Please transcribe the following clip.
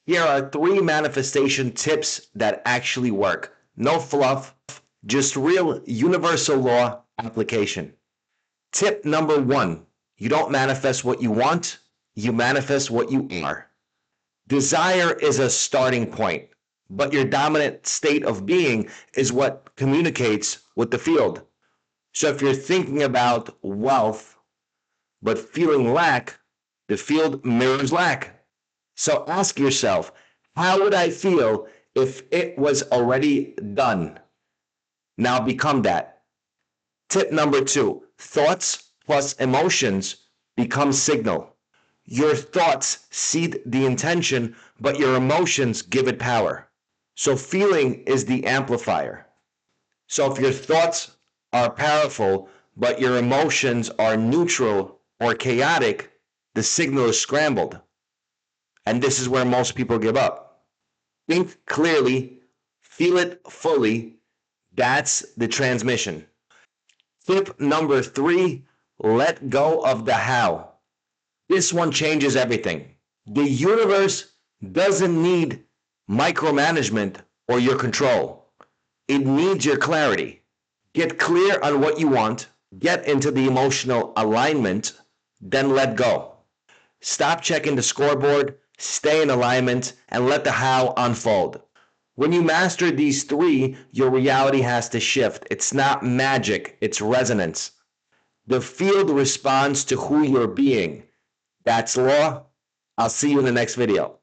Here are 3 manifestation tips that actually work. No fluff, just real universal law application. Tip number 1, you don't manifest what you want, you manifest what you are. Desire is a starting point, but your dominant state of being is what communicates with the field. So if you're thinking about wealth, but feeling lack, the field mirrors lack. So ask yourself, how would I feel if it was already done? Now become that. Tip number 2, thoughts plus emotions become signal. Your thoughts seed the intention, but your emotions give it power. So feeling is the amplifier. So if your thoughts are powerful, but your emotions are neutral or chaotic, the signal is scrambled. And this is where most people give up. Think clearly, feel it fully. That's the transmission. Tip number 3, let go of the how. This one changes everything. The universe doesn't need micromanagement or your control. It needs your clarity. Get clear on what you want, get into the emotional alignment, then let go. Stop checking the scoreboard, stay in alignment, and let the how unfold. When you master these 3, your reality has to shift. It's not magic, it's resonance. The field responds to who you're being. That's law. I'll see you in the next video.